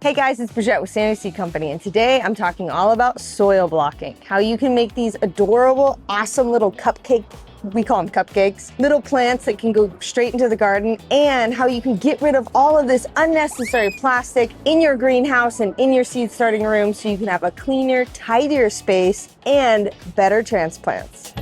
Hey guys, it's Bridget with Sandy Seed Company, and today I'm talking all about soil blocking, how you can make these adorable, awesome little cupcake, we call them cupcakes, little plants that can go straight into the garden, and how you can get rid of all of this unnecessary plastic in your greenhouse and in your seed starting room so you can have a cleaner, tidier space and better transplants.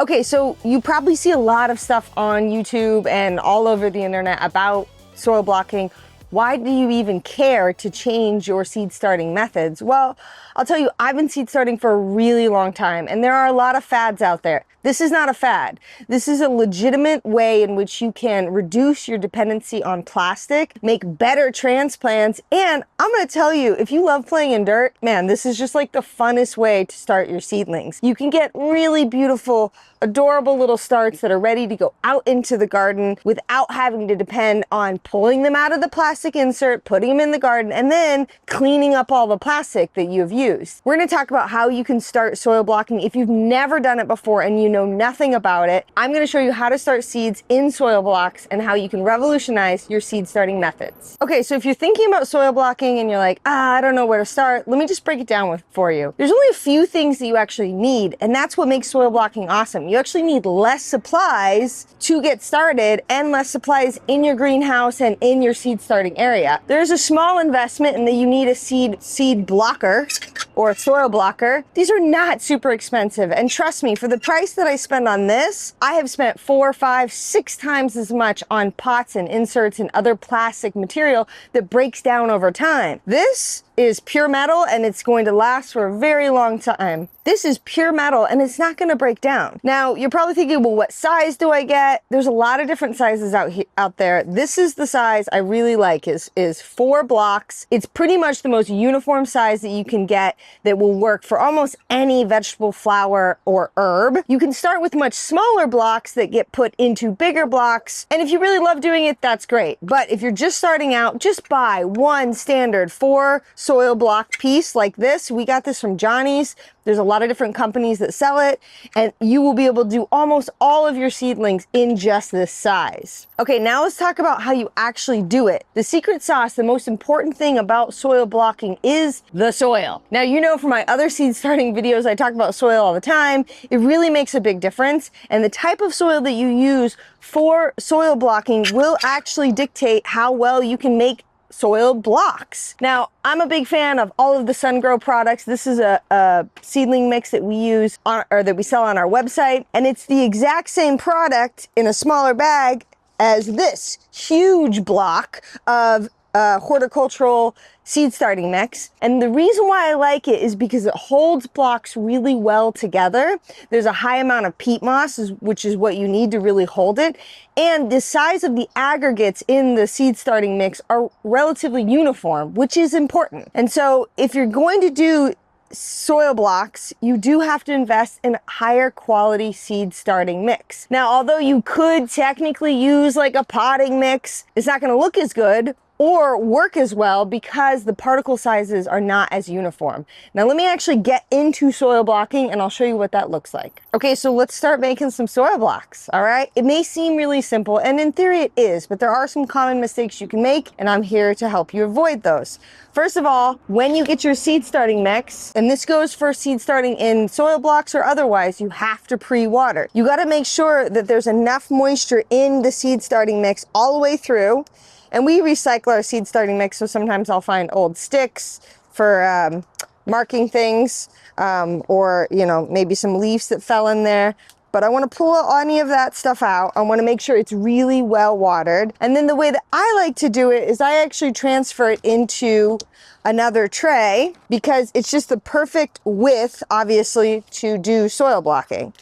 Okay, so you probably see a lot of stuff on YouTube and all over the internet about soil blocking. Why do you even care to change your seed starting methods? Well, I'll tell you, I've been seed starting for a really long time, and there are a lot of fads out there. This is not a fad. This is a legitimate way in which you can reduce your dependency on plastic, make better transplants, and I'm gonna tell you, if you love playing in dirt, man, this is just like the funnest way to start your seedlings. You can get really beautiful, adorable little starts that are ready to go out into the garden without having to depend on pulling them out of the plastic insert, putting them in the garden, and then cleaning up all the plastic that you have used. We're gonna talk about how you can start soil blocking if you've never done it before and you know nothing about it. I'm gonna show you how to start seeds in soil blocks and how you can revolutionize your seed starting methods. Okay, so if you're thinking about soil blocking and you're like, I don't know where to start, let me just break it down for you. There's only a few things that you actually need, and that's what makes soil blocking awesome. You actually need less supplies to get started and less supplies in your greenhouse and in your seed starting area. There's a small investment in that you need a seed blocker or a soil blocker. These are not super expensive, and trust me, for the price that I spend on this, I have spent 4, 5, 6 times as much on pots and inserts and other plastic material that breaks down over time. This is pure metal and it's going to last for a very long time. This is pure metal and it's not going to break down. Now, you're probably thinking, well, what size do I get? There's a lot of different sizes out there. This is the size I really like, is 4 blocks. It's pretty much the most uniform size that you can get that will work for almost any vegetable, flower, or herb. You can start with much smaller blocks that get put into bigger blocks. And if you really love doing it, that's great. But if you're just starting out, just buy one standard 4 soil block piece like this. We got this from Johnny's. There's a lot of different companies that sell it, and you will be able to do almost all of your seedlings in just this size. Okay, now let's talk about how you actually do it. The secret sauce, the most important thing about soil blocking is the soil. Now, you know from my other seed starting videos, I talk about soil all the time. It really makes a big difference, and the type of soil that you use for soil blocking will actually dictate how well you can make soil blocks. Now, I'm a big fan of all of the SunGrow products. This is a seedling mix that we use or that we sell on our website, and it's the exact same product in a smaller bag as this huge block of horticultural seed starting mix. And the reason why I like it is because it holds blocks really well together. There's a high amount of peat moss, which is what you need to really hold it. And the size of the aggregates in the seed starting mix are relatively uniform, which is important. And so if you're going to do soil blocks, you do have to invest in higher quality seed starting mix. Now, although you could technically use like a potting mix, it's not going to look as good or work as well because the particle sizes are not as uniform. Now let me actually get into soil blocking and I'll show you what that looks like. Okay, so let's start making some soil blocks, all right? It may seem really simple, and in theory it is, but there are some common mistakes you can make, and I'm here to help you avoid those. First of all, when you get your seed starting mix, and this goes for seed starting in soil blocks or otherwise, you have to pre-water. You gotta make sure that there's enough moisture in the seed starting mix all the way through. And we recycle our seed starting mix, so sometimes I'll find old sticks for marking things, or maybe some leaves that fell in there. But I want to pull any of that stuff out. I want to make sure it's really well watered. And then the way that I like to do it is I actually transfer it into another tray because it's just the perfect width, obviously, to do soil blocking.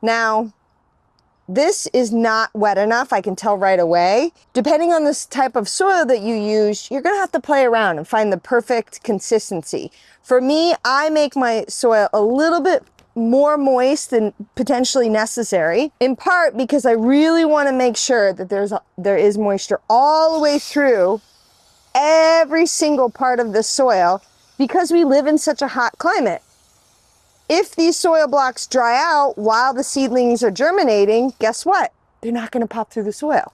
Now, This is not wet enough, I can tell right away. Depending on this type of soil that you use, you're gonna have to play around and find the perfect consistency. For me, I make my soil a little bit more moist than potentially necessary, in part because I really want to make sure that there is moisture all the way through every single part of the soil, because we live in such a hot climate. If these soil blocks dry out while the seedlings are germinating, guess what? They're not going to pop through the soil.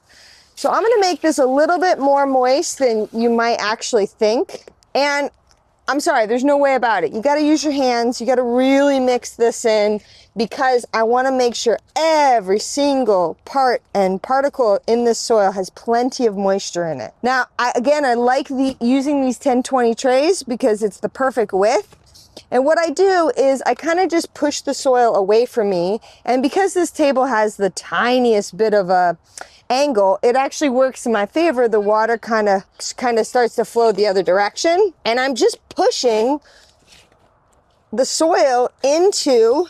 So I'm going to make this a little bit more moist than you might actually think. And I'm sorry, there's no way about it. You got to use your hands. You got to really mix this in, because I want to make sure every single part and particle in this soil has plenty of moisture in it. Now, I like using these 10-20 trays because it's the perfect width. And what I do is I kind of just push the soil away from me. And because this table has the tiniest bit of a angle, it actually works in my favor. The water kind of starts to flow the other direction. And I'm just pushing the soil into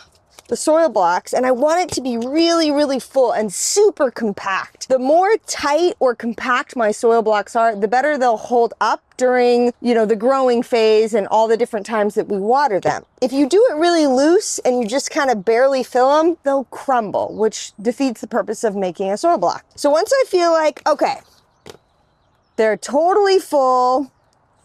the soil blocks, and I want it to be really, really full and super compact. The more tight or compact my soil blocks are, the better they'll hold up during, the growing phase and all the different times that we water them. If you do it really loose and you just kind of barely fill them, they'll crumble, which defeats the purpose of making a soil block. So once I feel like, okay, they're totally full,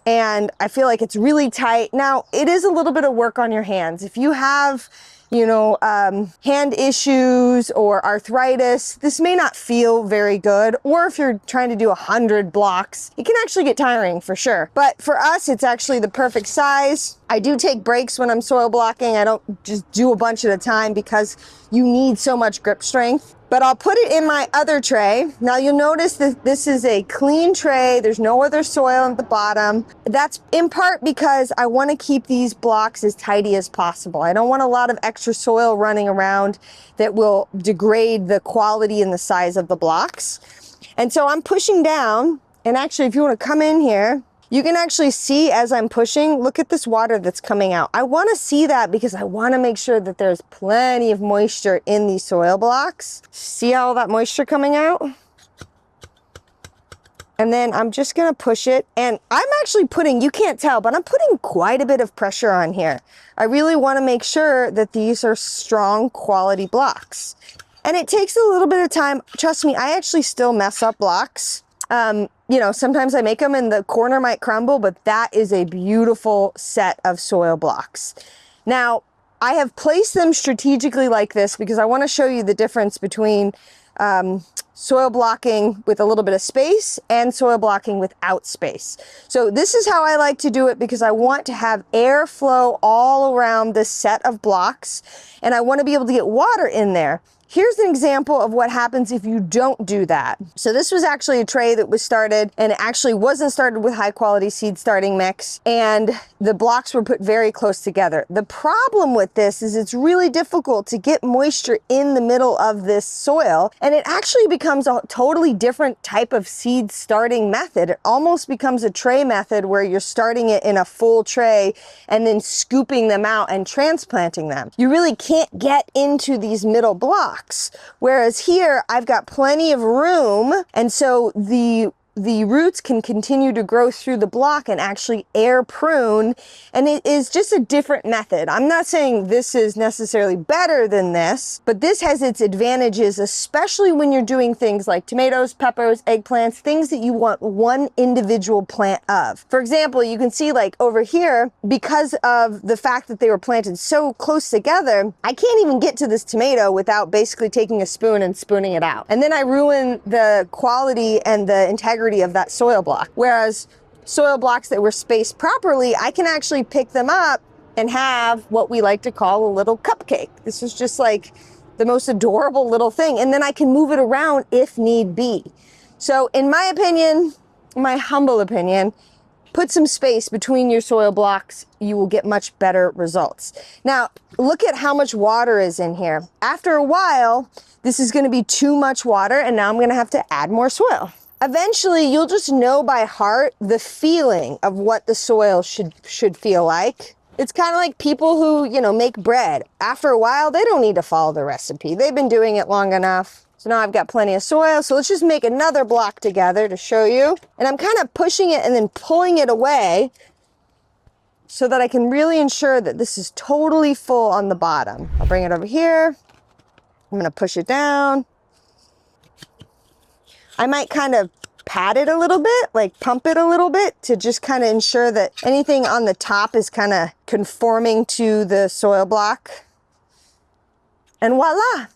and I feel like it's really tight. Now, it is a little bit of work on your hands. If you have hand issues or arthritis, this may not feel very good. Or if you're trying to do 100 blocks, it can actually get tiring for sure. But for us, it's actually the perfect size. I do take breaks when I'm soil blocking. I don't just do a bunch at a time because you need so much grip strength. But I'll put it in my other tray. Now you'll notice that this is a clean tray. There's no other soil at the bottom. That's in part because I want to keep these blocks as tidy as possible. I don't want a lot of extra soil running around that will degrade the quality and the size of the blocks. And so I'm pushing down, and actually if you want to come in here, you can actually see as I'm pushing, look at this water that's coming out. I want to see that because I want to make sure that there's plenty of moisture in these soil blocks. See all that moisture coming out? And then I'm just going to push it. And I'm actually putting, you can't tell, but I'm putting quite a bit of pressure on here. I really want to make sure that these are strong quality blocks. And it takes a little bit of time. Trust me, I actually still mess up blocks. Sometimes I make them and the corner might crumble, but that is a beautiful set of soil blocks. Now, I have placed them strategically like this because I want to show you the difference between soil blocking with a little bit of space and soil blocking without space. So this is how I like to do it because I want to have airflow all around this set of blocks, and I want to be able to get water in there. Here's an example of what happens if you don't do that. So this was actually a tray that was started, and it actually wasn't started with high quality seed starting mix, and the blocks were put very close together. The problem with this is it's really difficult to get moisture in the middle of this soil, and it actually becomes a totally different type of seed starting method. It almost becomes a tray method where you're starting it in a full tray and then scooping them out and transplanting them. You really can't get into these middle blocks. Whereas here, I've got plenty of room, and so the roots can continue to grow through the block and actually air prune, and it is just a different method. I'm not saying this is necessarily better than this, but this has its advantages, especially when you're doing things like tomatoes, peppers, eggplants, things that you want one individual plant of. For example, you can see like over here, because of the fact that they were planted so close together, I can't even get to this tomato without basically taking a spoon and spooning it out. And then I ruin the quality and the integrity of that soil block. Whereas soil blocks that were spaced properly, I can actually pick them up and have what we like to call a little cupcake. This is just like the most adorable little thing. And then I can move it around if need be. So in my opinion, my humble opinion, put some space between your soil blocks, you will get much better results. Now, look at how much water is in here. After a while, this is going to be too much water, and now I'm going to have to add more soil. Eventually, you'll just know by heart the feeling of what the soil should feel like. It's kind of like people who, make bread. After a while, they don't need to follow the recipe. They've been doing it long enough. So now I've got plenty of soil. So let's just make another block together to show you. And I'm kind of pushing it and then pulling it away so that I can really ensure that this is totally full on the bottom. I'll bring it over here. I'm gonna push it down. I might kind of pat it a little bit, like pump it a little bit to just kind of ensure that anything on the top is kind of conforming to the soil block. And voila.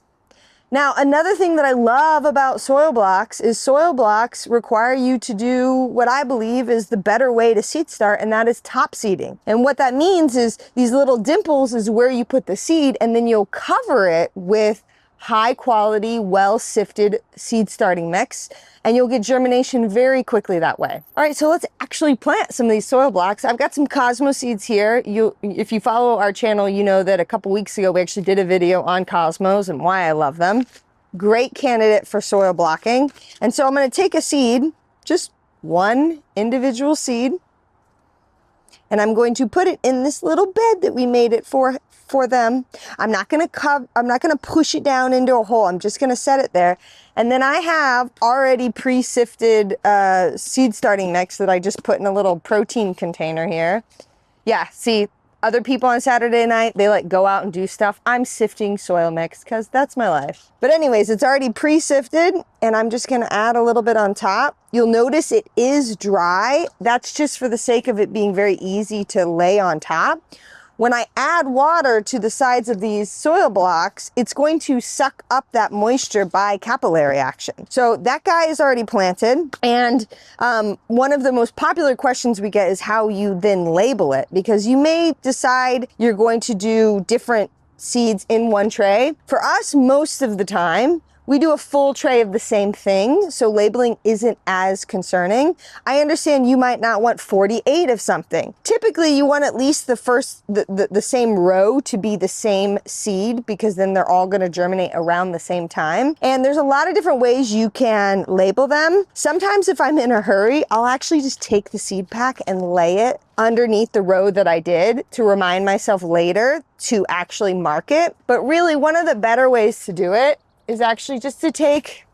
Now, another thing that I love about soil blocks is soil blocks require you to do what I believe is the better way to seed start, and that is top seeding. And what that means is these little dimples is where you put the seed, and then you'll cover it with high quality, well sifted seed starting mix, and you'll get germination very quickly that way. All right, so let's actually plant some of these soil blocks. I've got some Cosmo seeds here. If you follow our channel, you know that a couple weeks ago we actually did a video on Cosmos and why I love them. Great candidate for soil blocking. And so I'm gonna take a seed, just one individual seed, and I'm going to put it in this little bed that we made it for them. I'm not gonna push it down into a hole. I'm just gonna set it there. And then I have already pre-sifted seed starting mix that I just put in a little protein container here. Yeah, see, other people on Saturday night, they like go out and do stuff. I'm sifting soil mix because that's my life. But anyways, it's already pre-sifted and I'm just gonna add a little bit on top. You'll notice it is dry. That's just for the sake of it being very easy to lay on top. When I add water to the sides of these soil blocks, it's going to suck up that moisture by capillary action. So that guy is already planted. And one of the most popular questions we get is how you then label it, because you may decide you're going to do different seeds in one tray. For us, most of the time, we do a full tray of the same thing, so labeling isn't as concerning. I understand you might not want 48 of something. Typically, you want at least the same row to be the same seed, because then they're all gonna germinate around the same time. And there's a lot of different ways you can label them. Sometimes if I'm in a hurry, I'll actually just take the seed pack and lay it underneath the row that I did to remind myself later to actually mark it. But really, one of the better ways to do it is actually just to take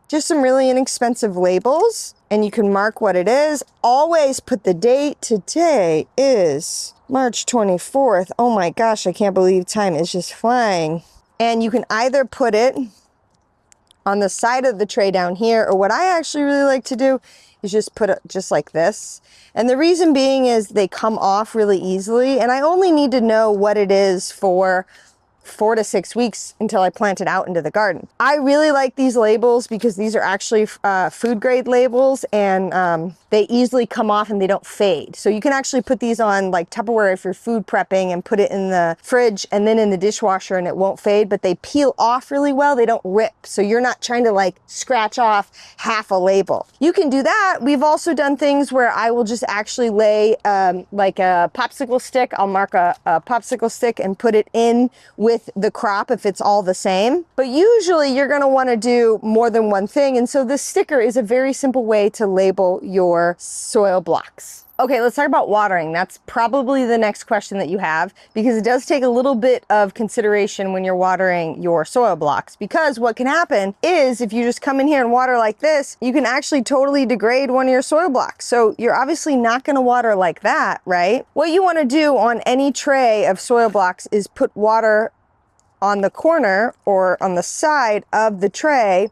just some really inexpensive labels and you can mark what it is. Always put the date. Today is March 24th. Oh my gosh, I can't believe time is just flying. And you can either put it on the side of the tray down here, or what I actually really like to do is just put it just like this. And the reason being is they come off really easily, and I only need to know what it is for 4 to 6 weeks until I plant it out into the garden. I really like these labels because these are actually food grade labels, and they easily come off and they don't fade. So you can actually put these on like Tupperware if you're food prepping and put it in the fridge and then in the dishwasher and it won't fade, but they peel off really well. They don't rip. So you're not trying to like scratch off half a label. You can do that. We've also done things where I will just actually lay like a popsicle stick. I'll mark a popsicle stick and put it in with the crop if it's all the same. But usually you're gonna wanna do more than one thing. And so this sticker is a very simple way to label your soil blocks. Okay, let's talk about watering. That's probably the next question that you have, because it does take a little bit of consideration when you're watering your soil blocks, because what can happen is if you just come in here and water like this, you can actually totally degrade one of your soil blocks. So you're obviously not gonna water like that, right? What you wanna do on any tray of soil blocks is put water on the corner or on the side of the tray.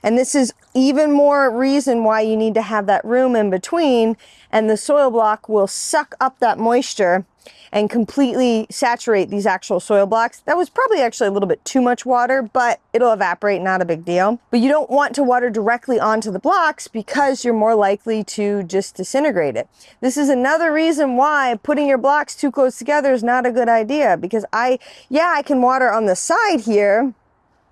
And this is even more reason why you need to have that room in between, and the soil block will suck up that moisture and completely saturate these actual soil blocks. That was probably actually a little bit too much water, but it'll evaporate, not a big deal. But you don't want to water directly onto the blocks because you're more likely to just disintegrate it. This is another reason why putting your blocks too close together is not a good idea, because I can water on the side here,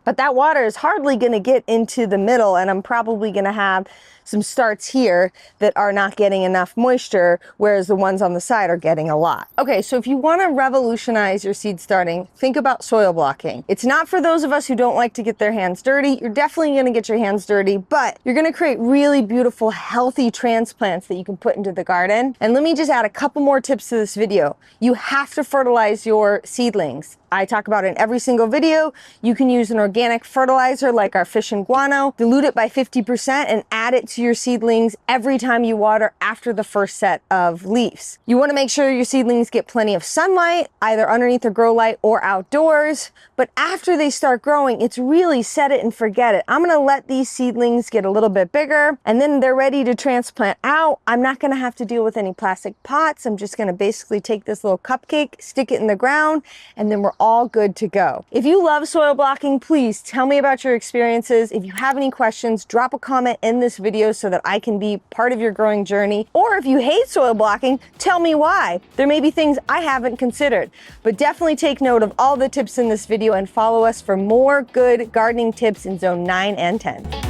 but that water is hardly going to get into the middle, and I'm probably going to have some starts here that are not getting enough moisture, whereas the ones on the side are getting a lot. Okay, so if you want to revolutionize your seed starting, think about soil blocking. It's not for those of us who don't like to get their hands dirty. You're definitely going to get your hands dirty, but you're going to create really beautiful, healthy transplants that you can put into the garden. And let me just add a couple more tips to this video. You have to fertilize your seedlings. I talk about it in every single video. You can use an organic fertilizer like our fish and guano, dilute it by 50% and add it to to your seedlings every time you water after the first set of leaves. You want to make sure your seedlings get plenty of sunlight, either underneath the grow light or outdoors. But after they start growing, it's really set it and forget it. I'm going to let these seedlings get a little bit bigger, and then they're ready to transplant out. I'm not going to have to deal with any plastic pots. I'm just going to basically take this little cupcake, stick it in the ground, and then we're all good to go. If you love soil blocking, please tell me about your experiences. If you have any questions, drop a comment in this video so that I can be part of your growing journey. Or if you hate soil blocking, tell me why. There may be things I haven't considered, but definitely take note of all the tips in this video and follow us for more good gardening tips in zone 9 and 10.